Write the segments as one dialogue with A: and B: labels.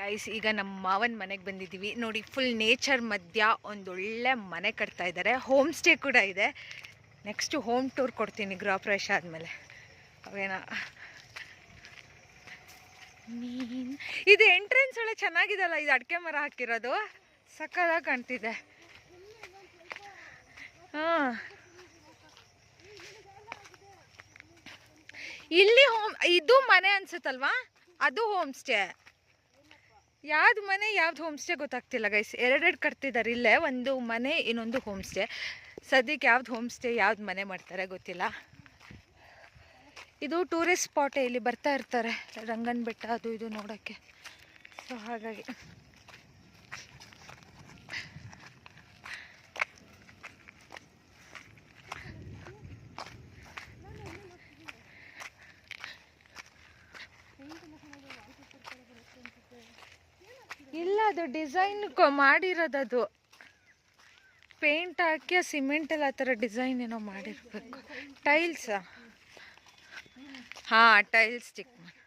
A: Guys, ಈಗ ನಮ್ಮ ಮಾವನ ಮನೆಗೆ ಬಂದಿದ್ದೀವಿ ನೋಡಿ. ಫುಲ್ ನೇಚರ್ ಮಧ್ಯ ಒಂದೊಳ್ಳೆ ಮನೆ ಕಟ್ತಾ ಇದ್ದಾರೆ. ಹೋಮ್ ಸ್ಟೇ ಕೂಡ ಇದೆ. ನೆಕ್ಸ್ಟ್ ಹೋಮ್ ಟೂರ್ ಕೊಡ್ತೀನಿ ಗೃಹ ಪ್ರವೇಶ ಆದಮೇಲೆ. ಅವೇನ ಇದು ಎಂಟ್ರೆನ್ಸ್ ಒಳ್ಳೆ ಚೆನ್ನಾಗಿದೆಲ್ಲ. ಇದು ಅಡಿಕೆ ಮರ ಹಾಕಿರೋದು ಸಕ್ಕತ್ತಾಗಿ ಕಾಣ್ತಿದೆ. ಹಾಂ, ಇಲ್ಲಿ ಇದು ಮನೆ ಅನ್ಸುತ್ತಲ್ವಾ, ಅದು ಹೋಮ್ ಸ್ಟೇ. ಯಾವ್ದು ಮನೆ ಯಾವ್ದು ಹೋಮ್ ಸ್ಟೇ ಗೊತ್ತಾಗ್ತಿಲ್ಲ ಗೈಸ್. ಎರಡೆರಡು ಕಟ್ತಿದ್ದಾರೆ ಇಲ್ಲೇ, ಒಂದು ಮನೆ ಇನ್ನೊಂದು ಹೋಮ್ ಸ್ಟೇ. ಸದ್ಯಕ್ಕೆ ಯಾವ್ದು ಹೋಮ್ ಸ್ಟೇ ಯಾವ್ದು ಮನೆ ಮಾಡ್ತಾರೆ ಗೊತ್ತಿಲ್ಲ. ಇದು ಟೂರಿಸ್ಟ್ ಸ್ಪಾಟೇ, ಇಲ್ಲಿ ಬರ್ತಾ ಇರ್ತಾರೆ ರಂಗನ ಬೆಟ್ಟ ಅದು ಇದು ನೋಡೋಕ್ಕೆ. ಸೊ ಹಾಗಾಗಿ ಇಲ್ಲ, ಅದು ಡಿಸೈನ್ ಮಾಡಿರೋದದು. ಪೇಂಟ್ ಹಾಕಿ ಸಿಮೆಂಟಲ್ಲಿ ಆ ಥರ ಡಿಸೈನ್ ಏನೋ ಮಾಡಿರ್ಬೇಕು. ಟೈಲ್ಸಾ? ಹಾಂ, ಟೈಲ್ಸ್ ಸ್ಟಿಕ್ ಮಾಡಿ.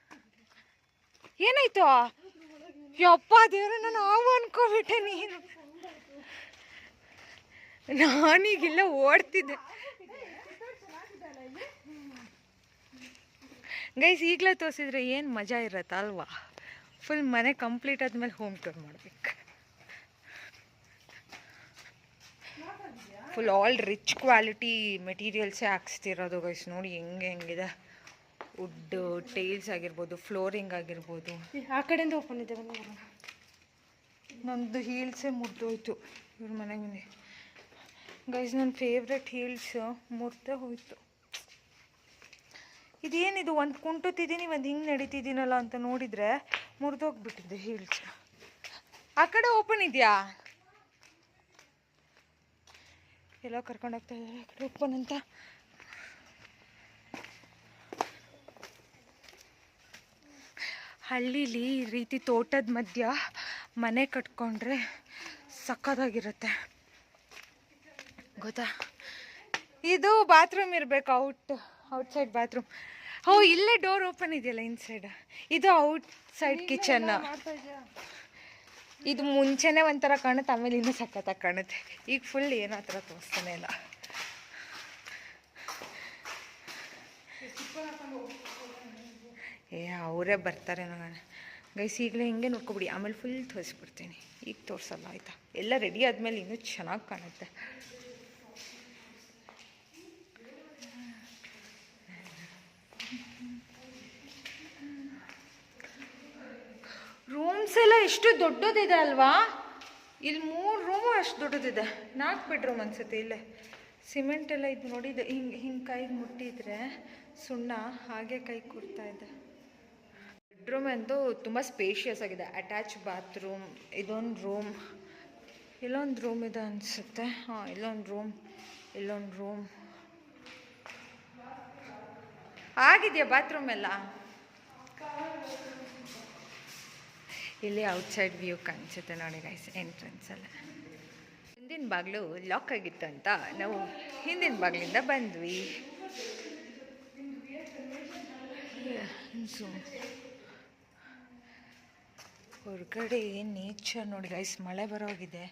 A: ಏನಾಯ್ತು? ಯಪ್ಪ ದೇವ್ರ, ನಾನು ಹಾವು ಅನ್ಕೋಬಿಟ್ಟೆ. ನೀನು ನಾನೀಗಿಲ್ಲ ಓಡ್ತಿದ್ದೆ ಗೈಸ್. ಈಗಲೇ ತೋರಿಸಿದ್ರೆ ಏನು ಮಜಾ ಇರತ್ತೆ ಅಲ್ವಾ? ಫುಲ್ ಮನೆ ಕಂಪ್ಲೀಟ್ ಆದಮೇಲೆ ಹೋಮ್ ಟೂರ್ ಮಾಡಬೇಕು. ಫುಲ್ ಆಲ್ ರಿಚ್ ಕ್ವಾಲಿಟಿ ಮೆಟೀರಿಯಲ್ಸೇ ಹಾಕ್ಸ್ತಿರೋದು ಗೈಸ್. ನೋಡಿ ಹೆಂಗಿದೆ. ವುಡ್ ಟೈಲ್ಸ್ ಆಗಿರ್ಬೋದು, ಫ್ಲೋರಿಂಗ್ ಆಗಿರ್ಬೋದು.
B: ಆ ಕಡೆಯಿಂದ ಓಪನ್ ಇದೆ.
A: ನಂದು ಹೀಲ್ಸೇ ಮುರಿದೋಯ್ತು ಇವ್ರ ಮನೆಗೆ ಬಂದು ಗೈಸ್. ನನ್ನ ಫೇವ್ರೆಟ್ ಹೀಲ್ಸ್ ಮುರಿದೇ ಹೋಯ್ತು. ಇದೇನಿದು, ಒಂದು ಕುಂಟುತ್ತಿದ್ದೀನಿ, ಒಂದು ಹಿಂಗೆ ನಡೀತಿದ್ದೀನಲ್ಲ ಅಂತ ನೋಡಿದರೆ ಮುರಿದೋಗ್ಬಿಟ್ಟಿದೆ ಹೀಲ್ಸ್. ಆ ಕಡೆ ಓಪನ್ ಇದೆಯಾ? ಎಲ್ಲ ಕರ್ಕೊಂಡೋಗ್ತಾ ಇದ್ದಾರೆ ಆ ಕಡೆ ಓಪನ್ ಅಂತ. ಹಳ್ಳೀಲಿ ಈ ರೀತಿ ತೋಟದ ಮಧ್ಯ ಮನೆ ಕಟ್ಕೊಂಡ್ರೆ ಸಕ್ಕತ್ತಾಗಿರುತ್ತೆ ಗೊತ್ತಾ. ಇದು ಬಾತ್ರೂಮ್ ಇರಬೇಕು, ಔಟ್ಸೈಡ್ ಬಾತ್ರೂಮ್. ಹೋ, ಇಲ್ಲೇ ಡೋರ್ ಓಪನ್ ಇದೆಯಲ್ಲ ಇನ್ಸೈಡ್. ಇದು ಔಟ್ಸೈಡ್ ಕಿಚನ್. ಇದು ಮುಂಚೆನೇ ಒಂಥರ ಕಾಣುತ್ತೆ, ಆಮೇಲೆ ಇನ್ನೂ ಸಕ್ಕತ್ತಾಗಿ ಕಾಣುತ್ತೆ. ಈಗ ಫುಲ್ ಏನೋ ಆ ಥರ ತೋರಿಸ್ತಾನೆ ಇಲ್ಲ. ಅವರೇ ಬರ್ತಾರೆ ನೋಡೋಣ ಗೈಸ್. ಈಗಲೇ ಹಿಂಗೆ ನೋಡ್ಕೊಬಿಡಿ, ಆಮೇಲೆ ಫುಲ್ ತೋರಿಸ್ಬಿಡ್ತೀನಿ. ಈಗ ತೋರಿಸಲ್ಲ ಆಯಿತಾ? ಎಲ್ಲ ರೆಡಿ ಆದಮೇಲೆ ಇನ್ನೂ ಚೆನ್ನಾಗಿ ಕಾಣುತ್ತೆ. ರೂಮ್ಸ್ ಎಲ್ಲ ಎಷ್ಟು ದೊಡ್ಡದಿದೆ ಅಲ್ವಾ? ಇಲ್ಲಿ 3 ರೂಮು ಅಷ್ಟು ದೊಡ್ಡದಿದೆ. 4 ಬೆಡ್ರೂಮ್ ಅನ್ಸುತ್ತೆ ಇಲ್ಲೇ. ಸಿಮೆಂಟ್ ಎಲ್ಲ ಇದು ನೋಡಿದೆ, ಹಿಂಗೆ ಕೈಗೆ ಮುಟ್ಟಿದ್ರೆ ಸುಣ್ಣ ಹಾಗೆ ಕೈ ಕೊಡ್ತಾ ಇದೆ. ಬೆಡ್ರೂಮ್ ಅಂತೂ ತುಂಬ ಸ್ಪೇಷಿಯಸ್ ಆಗಿದೆ. ಅಟ್ಯಾಚ್ ಬಾತ್ರೂಮ್, ಇದೊಂದು ರೂಮ್, ಇಲ್ಲೊಂದು ರೂಮ್ ಇದೆ ಅನಿಸುತ್ತೆ. ಹಾಂ, ಇಲ್ಲೊಂದು ರೂಮ್ ಆಗಿದೆಯಾ ಬಾತ್ರೂಮ್ ಎಲ್ಲ? ಇಲ್ಲಿ ಔಟ್ಸೈಡ್ ವ್ಯೂ ಕಾಣಿಸುತ್ತೆ ನೋಡಿ ಗೈಸ್, ಎಂಟ್ರೆನ್ಸಲ್ಲ. ಹಿಂದಿನ ಬಾಗಿಲು ಲಾಕ್ ಆಗಿತ್ತು ಅಂತ ನಾವು ಹಿಂದಿನ ಬಾಗಿಲಿಂದ ಬಂದ್ವಿ. ಹೊರಗಡೆ ನೇಚರ್ ನೋಡಿ ಗೈಸ್. ಮಳೆ ಬರೋಗಿದೆ.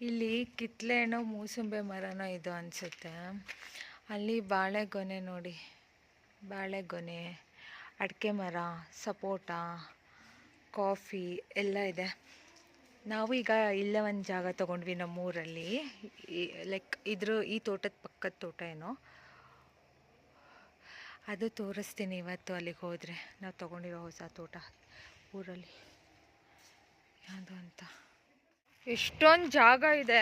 A: ಇಲ್ಲಿ ಕಿತ್ಲೆ ಹಣ್ಣು ಮೂಸಂಬೆ ಮರನೋ ಇದು ಅನಿಸುತ್ತೆ. ಅಲ್ಲಿ ಬಾಳೆಗೊನೆ ನೋಡಿ, ಬಾಳೆಗೊನೆ, ಅಡಿಕೆ ಮರ, ಸಪೋಟ, ಕಾಫಿ ಎಲ್ಲ ಇದೆ. ನಾವು ಈಗ ಇಲ್ಲೇ ಒಂದು ಜಾಗ ತೊಗೊಂಡ್ವಿ ನಮ್ಮೂರಲ್ಲಿ. ಲೈಕ್ ಈ ತೋಟದ ಪಕ್ಕದ ತೋಟ ಏನೋ, ಅದು ತೋರಿಸ್ತೀನಿ ಇವತ್ತು ಅಲ್ಲಿಗೆ ಹೋದರೆ. ನಾವು ತೊಗೊಂಡಿರೋ ಹೊಸ ತೋಟ ಊರಲ್ಲಿ ಯಾವುದು ಅಂತ. ಎಷ್ಟೊಂದು ಜಾಗ ಇದೆ.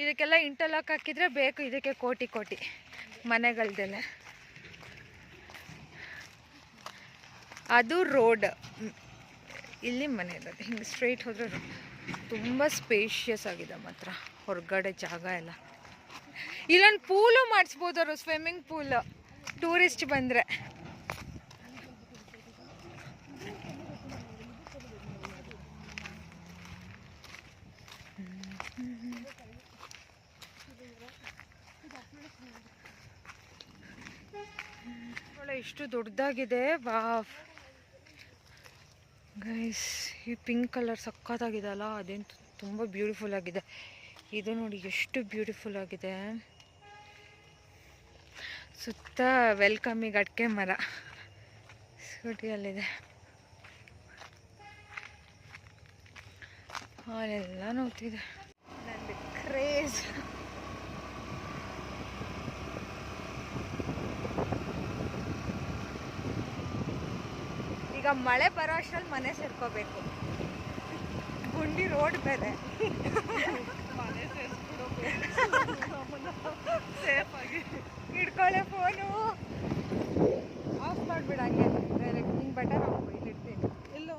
A: ಇದಕ್ಕೆಲ್ಲ ಇಂಟರ್ಲಾಕ್ ಹಾಕಿದರೆ ಬೇಕು ಇದಕ್ಕೆ ಕೋಟಿ ಮನೆಗಳ್ದೆಲ್ಲ. ಅದು ರೋಡ್, ಇಲ್ಲಿ ಮನೆ ಇರೋದು. ಹಿಂಗೆ ಸ್ಟ್ರೈಟ್ ಹೋದರೆ ತುಂಬ ಸ್ಪೇಷಿಯಸ್ ಆಗಿದೆ ಮಾತ್ರ ಹೊರಗಡೆ ಜಾಗ ಎಲ್ಲ. ಇಲ್ಲೊಂದು ಪೂಲು ಮಾಡಿಸ್ಬೋದು ಅವರು, ಸ್ವಿಮ್ಮಿಂಗ್ ಪೂಲ್, ಟೂರಿಸ್ಟ್ ಬಂದರೆ. ಎಷ್ಟು ದೊಡ್ಡದಾಗಿದೆ. ವಾವ್, ಗೈಸ್ ಈ ಪಿಂಕ್ ಕಲರ್ ಸಖತ್ತಾಗಿದೆ ಅಲ್ಲ, ಅದೇನು ತುಂಬ ಬ್ಯೂಟಿಫುಲ್ ಆಗಿದೆ. ಇದು ನೋಡಿ ಎಷ್ಟು ಬ್ಯೂಟಿಫುಲ್ ಆಗಿದೆ. ಸುತ್ತ ವೆಲ್ಕಮಿಗೆ ಅಡಿಕೆ ಮರ ಸ್ಕೂಟಿಯಲ್ಲಿದೆ. ಅಲ್ಲೆಲ್ಲ ನೋಡ್ತಿದೆ. ನನಗೆ ಕ್ರೇಜ್. ಈಗ ಮಳೆ ಬರೋ ಅಷ್ಟರಲ್ಲಿ ಮನೆ ಸೇರ್ಕೋಬೇಕು. ಗುಂಡಿ ರೋಡ್ ಬೇರೆ. ಮನೆ ಸೇಫಾಗಿ ಹಿಡ್ಕೊಳ್ಳೆ ಫೋನು ಆಫ್ ಮಾಡಿಬಿಡ. ಹಂಗೆ ಡೈರೆಕ್ಟ್ ಹಿಂಗೆ ಬಟನ್ ಹಾಕೋ, ಇಲ್ಲಿ ಇಡ್ತೀನಿ. ಎಲ್ಲ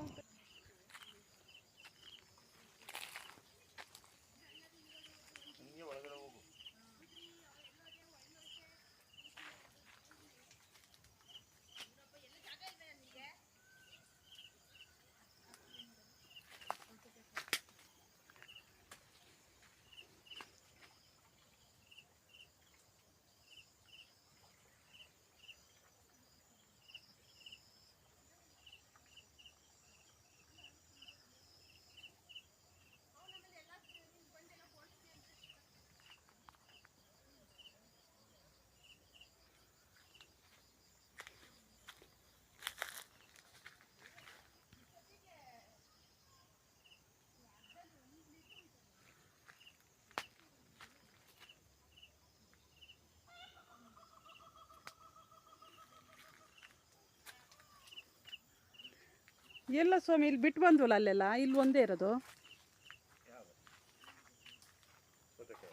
B: ಎಲ್ಲ ಸ್ವಾಮಿ ಇಲ್ಲಿ ಬಿಟ್ಟು ಬಂದ್ವಲ್ಲ ಅಲ್ಲೆಲ್ಲ, ಇಲ್ಲಿ ಒಂದೇ ಇರೋದು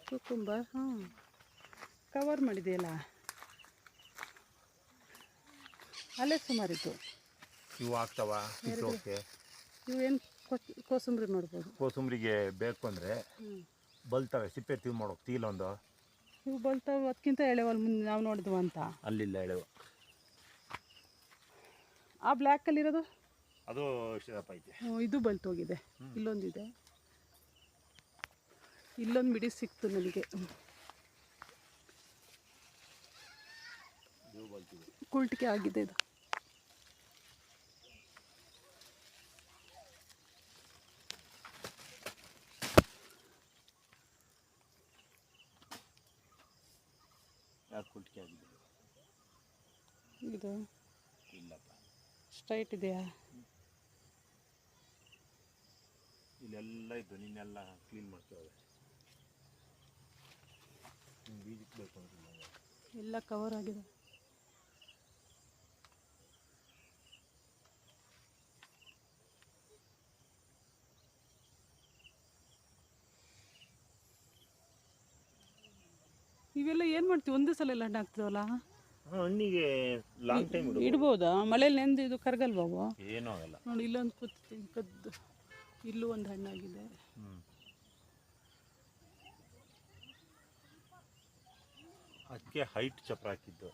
B: ಕುಕುಂಬರ್. ಹಾಂ, ಕವರ್ ಮಾಡಿದೆಯಲ್ಲ, ಅಲ್ಲೇ ಸುಮಾರಿತ್ತು.
C: ಇವು ಆಗ್ತಾವ
B: ಇವು ಏನು ಕೋಸಂಬರಿ ಮಾಡ್ಬೋದು.
C: ಕೋಸಂಬರಿಗೆ ಬೇಕು ಅಂದರೆ ಬಲ್ತವೆ, ಸಿಪ್ಪೆ ತೀವ್ ಮಾಡೋಕೆ ತೀಲೊಂದು.
B: ಇವು ಬಲ್ತಾವೆ, ಅದಕ್ಕಿಂತ ಎಳೆವಲ್ಲಿ ಮುಂದೆ ನಾವು ನೋಡಿದ್ವು ಅಂತ.
C: ಅಲ್ಲಿಲ್ಲ ಎಳೆವು.
B: ಆ ಬ್ಲ್ಯಾಕಲ್ಲಿರೋದು
C: ಅದು ಶಿರಪ್ಪ ಐತೆ.
B: ಇದು ಬಲ್ತೋಗಿದೆ. ಇಲ್ಲೊಂದಿದೆ, ಇಲ್ಲೊಂದು ಮಿಡಿ ಸಿಕ್ತು ನನಗೆ. ಕುಲ್ಟಿಕೆ ಆಗಿದೆ ಇದು.
C: ಯಾಕೆ ಕುಲ್ಟಿಕೆ ಆಗಿದೆ?
B: ಇದು
C: ಇಲ್ಲಪ್ಪ,
B: ಸ್ಟ್ರೈಟ್ ಇದೆಯಾ?
C: ಇಲ್ಲೆಲ್ಲ ಇದ್ದು ನಿನ್ನೆಲ್ಲ ಕ್ಲೀನ್ ಮಾಡ್ತೀವಿ. ಬೀಜಕ್ಕೆ ಬೇಕು ಅಂತಿಲ್ಲ,
B: ಎಲ್ಲ ಕವರ್ ಆಗಿದೆ. ಇವೆಲ್ಲ ಏನು ಮಾಡ್ತೀವಿ? ಒಂದೇ ಸಲ ಎಲ್ಲ ಹಣ್ಣು ಹಾಕ್ತೀವಲ್ಲ.
C: ಹಣ್ಣಿಗೆ ಲಾಂಗ್ ಟೈಮ್
B: ಇಡ್ಬೋದಾ? ಮಳೇಲಿ ನೆಂದು ಇದು ಕರಗಲ್ವಾವು?
C: ಏನೂ ಆಗಲ್ಲ
B: ನೋಡಿ, ಇಲ್ಲೊಂದು ಕೂತೀನಿ ಕದ್ದು, ಇಲ್ಲೂ ಒಂದು ಹಣ್ಣಾಗಿದೆ.
C: ಅದಕ್ಕೆ ಹೈಟ್ ಚಪ್ರ ಹಾಕಿದ್ದು,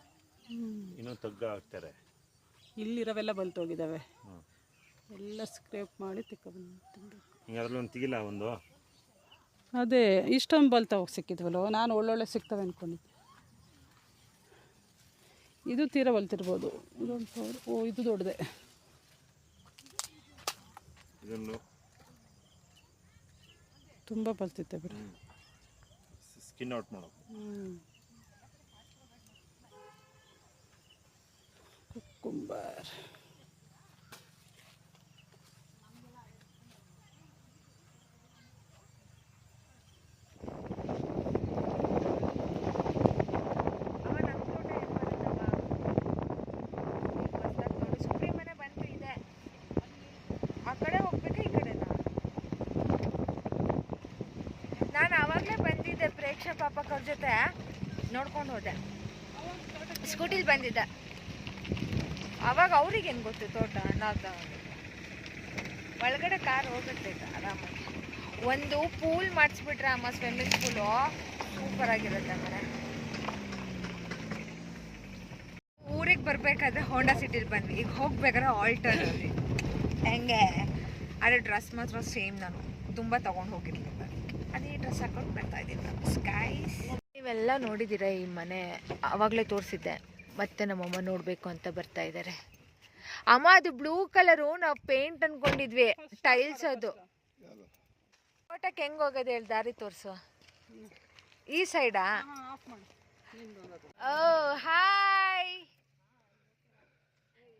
C: ಇನ್ನೂ ತಗ್ಗ ಹಾಕ್ತಾರೆ.
B: ಇಲ್ಲಿರೋವೆಲ್ಲ ಬಲ್ತೋಗಿದ್ದಾವೆ, ಎಲ್ಲ ಸ್ಕ್ರೇಪ್ ಮಾಡಿ ತಿನ್ಬೇಕು.
C: ಹಿಂಗೆ ಅದ್ರಲ್ಲಿ ಒಂದು ತೆಗಿಲ್ಲ ಒಂದು.
B: ಅದೇ ಇಷ್ಟೊಂದು ಬಲ್ತಾವ ಸಿಕ್ಕಿದ್ವಲ್ಲ, ನಾನು ಒಳ್ಳೊಳ್ಳೆ ಸಿಗ್ತವೆ ಅಂದ್ಕೊಂಡಿದ್ದೆ. ಇದು ತೀರ ಬಲ್ತಿರ್ಬೋದು. ಇದೊಂದು ಸಾವಿರ. ಓ, ಇದು ದೊಡ್ಡದೆ.
C: ಇದನ್ನು
B: ತುಂಬ ಬಲ್ತಿತ್ತೆ ಬಿಡಿ.
C: ಸ್ಕಿನ್ ಔಟ್ ಮಾಡೋ.
B: ಕುಕ್ಕುಂಬರ್.
A: ನಾನು ಆವಾಗಲೇ ಬಂದಿದ್ದೆ ಪ್ರೇಕ್ಷಾ ಪಾಪಕ್ಕ ಅವ್ರ ಜೊತೆ ನೋಡ್ಕೊಂಡು ಹೋದೆ. ಸ್ಕೂಟಿಲಿ ಬಂದಿದ್ದೆ. ಆವಾಗ ಅವ್ರಿಗೇನು ಗೊತ್ತು ತೋಟ, ನಾವು ಒಳಗಡೆ ಕಾರ್ ಹೋಗುತ್ತೆ ಈಗ ಆರಾಮಾಗಿ. ಒಂದು ಪೂಲ್ ಮಾಡಿಸ್ಬಿಟ್ರೆ ಅಮ್ಮ, ಸ್ವಿಮ್ಮಿಂಗ್ ಪೂಲು ಸೂಪರ್ ಆಗಿರುತ್ತೆ ಮನೆ. ಊರಿಗೆ ಬರಬೇಕಾದ್ರೆ ಹೋಂಡಾ ಸಿಟಿಲಿ ಬಂದ್ವಿ, ಈಗ ಹೋಗ್ಬೇಕಾದ್ರೆ ಆಲ್ಟರ್ ಹೆಂಗೆ. ಅದೇ ಡ್ರೆಸ್ ಮಾತ್ರ ಸೇಮ್, ನಾನು ತುಂಬ ತೊಗೊಂಡು ಹೋಗಿರ್ಲಿಲ್ಲ. ಅದೇ ಡ್ರೆಸ್ ಹಾಕೊಂಡು ಬರ್ತಾ ಇದ್ದೀನಿ ನಾನು. ಸ್ಕೈಸ್ ನೀವೆಲ್ಲ ನೋಡಿದ್ದೀರ ಈ ಮನೆ, ಆವಾಗಲೇ ತೋರಿಸಿದ್ದೆ. ಮತ್ತೆ ನಮ್ಮಮ್ಮ ನೋಡಬೇಕು ಅಂತ ಬರ್ತಾ ಇದ್ದಾರೆ. ಅಮ್ಮ ಅದು ಬ್ಲೂ ಕಲರು ನಾವು ಪೇಂಟ್ ಅನ್ಕೊಂಡಿದ್ವಿ, ಟೈಲ್ಸ್ ಅದು. ತೋಟಕ್ಕೆ ಹೆಂಗ್ ಹೋಗೋದು ಹೇಳಿ, ದಾರಿ ತೋರ್ಸು. ಈ ಸೈಡಾ? ಓ ಹಾಯ್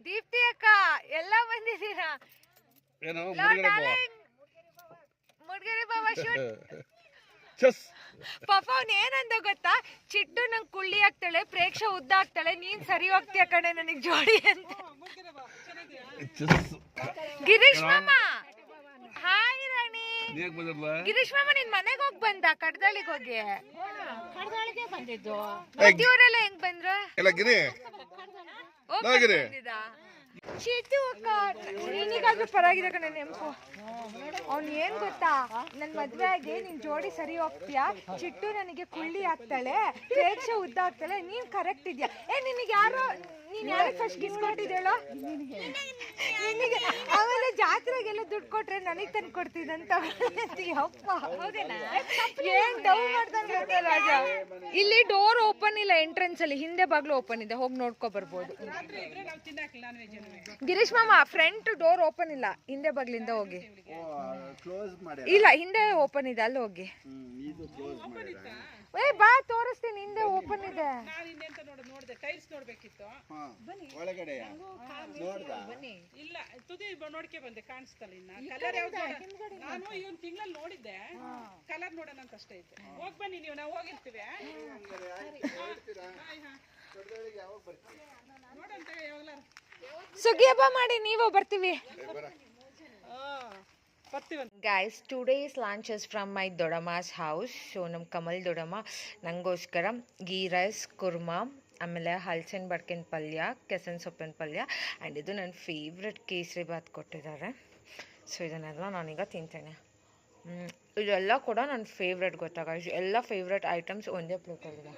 A: ದೀಪ್ತಿ ಅಕ್ಕ, ಎಲ್ಲ ಬಂದಿದ್ದೀರಾ? ಮುಡ್ಗೆರೆ ಬಾಬಾ ಶೂಟ್. ಪಾಪ ಅವ್ನು ಏನಂದ ಗೊತ್ತಾ, ಚಿಟ್ಟು ನಂಗೆ ಕುಳ್ಳಿ ಆಗ್ತಾಳೆ, ಪ್ರೇಕ್ಷ ಉದ್ದ ಆಗ್ತಾಳೆ, ನೀನ್ ಸರಿ ಹೋಗ್ತೀಯ ಕಣೆ ನನಗ್ ಜೋಡಿ ಅಂತ. ಗಿರೀಶ್ ಮಾಮ ಹಾಯ್ ರಾಣಿ. ಗಿರೀಶ್ ಮಾಮ ನಿನ್ ಮನೆಗೆ ಹೋಗಿ ಬಂದ? ಕಡ್ದಳಿಗೆ ಹೋಗಿ ಬಂದಿದ್ದು. ಇವರೆಲ್ಲ ಹೆಂಗ್ ಬಂದ್ರ? ಚಿಟ್ಟು ಅಕ್ಕ ನೀನಿಗಾದ್ರೂ ಪರವಾಗಿಲ್ಲ ಕಣೆ ನೆಂಪು. ಅವ್ನು ಏನ್ ಗೊತ್ತಾ, ನನ್ ಮದ್ವೆ ಆಗಿ ನಿನ್ ಜೋಡಿ ಸರಿ ಹೋಗ್ತೀಯಾ, ಚಿಟ್ಟು ನನಗೆ ಕುಳ್ಳಿ ಆಗ್ತಾಳೆ, ಪ್ರೇಕ್ಷೆ ಉದ್ದ ಆಗ್ತಾಳೆ, ನೀನ್ ಕರೆಕ್ಟ್ ಇದ್ಯಾ. ನಿನಗೆ ಯಾರೋ, ನೀನ್ ಯಾರಿಗೆ ಫಸ್ಟ್ ಗಿಫ್ಟ್ ಕೊಟ್ಟಿದ್ದೇಳೋ? ನಿನಗೆ. ಆಮೇಲೆ ಜಾತ್ರೆಗೆಲ್ಲ ದುಡ್ಡು ಕೊಟ್ರೆ ನನಗೆ ತಂದು ಕೊಡ್ತಿದ್ದಂತ. ಅಪ್ಪ ಏನ್ ಡೌ ಮಾಡ್ದಂಗೆ ರಾಜ. ಇಲ್ಲಿ ಡೋರ್ ಓಪನ್ ಇಲ್ಲ, ಎಂಟ್ರೆನ್ಸ್ ಅಲ್ಲಿ ಹಿಂದೆ ಬಾಗ್ಲು ಓಪನ್ ಇದೆ, ಹೋಗಿ ನೋಡ್ಕೊ ಬರ್ಬೋದು. ಗಿರೀಶ್ ಮಾಮ ಫ್ರಂಟ್ ಡೋರ್ ಓಪನ್ ಇಲ್ಲ, ಹಿಂದೆ ಬಾಗ್ಲಿಂದ ಹೋಗಿ. ಇಲ್ಲ ಹಿಂದೆ ಓಪನ್ ಇದೆ, ಅಲ್ಲಿ ಹೋಗಿ. ಬಾ ತೋರಿಸ್ತೀನಿ, ಹಿಂದೆ ಓಪನ್ ಇದೆ.
B: ಇಲ್ಲ ತುದಿ ನೋಡ್ಕೆ ಬಂದೆ, ಕಾಣಿಸ್ತಲ್ಲ. ಇನ್ನ ಕಲರ್ ಯಾವ್ದು ನಾನು ಈ ಒಂದು ತಿಂಗಳಲ್ಲಿ ನೋಡಿದ್ದೆ, ಕಲರ್ ನೋಡೋಣ ಅಂತ ಅಷ್ಟೇ ಐತೆ. ಹೋಗ್ ಬನ್ನಿ ನೀವು, ನಾವು ಹೋಗಿರ್ತೀವಿ ನೋಡಂತ ಯಾವಾಗಲ
A: ಸುಗ್ಗಿ ಹಬ್ಬ ಮಾಡಿ ನೀವು ಬರ್ತೀವಿ. Guys, today's lunch is from my ದೊಡಮ್ಮ's house. So ನಮ್ಮ ಕಮಲ್ ದೊಡಮ್ಮ ನನಗೋಸ್ಕರ ಗೀ ರೈಸ್, ಕುರ್ಮಾ, ಆಮೇಲೆ ಹಲಸಿನ ಬಡ್ಕಿನ ಪಲ್ಯ, ಕೆಸನ್ ಸೊಪ್ಪಿನ ಪಲ್ಯ, ಆ್ಯಂಡ್ ಇದು ನನ್ನ ಫೇವ್ರೆಟ್ ಕೇಸರಿ ಬಾತ್ ಕೊಟ್ಟಿದ್ದಾರೆ. ಸೊ ಇದನ್ನೆಲ್ಲ ನಾನೀಗ ತಿಂತೇನೆ. ಇದೆಲ್ಲ ಕೂಡ ನನ್ನ ಫೇವ್ರೆಟ್ ಗೊತ್ತಾಗ, ಎಲ್ಲ ಫೇವ್ರೆಟ್ ಐಟಮ್ಸ್ ಒಂದೇ ಪ್ಲೇಟಲ್ಲಿದೆ.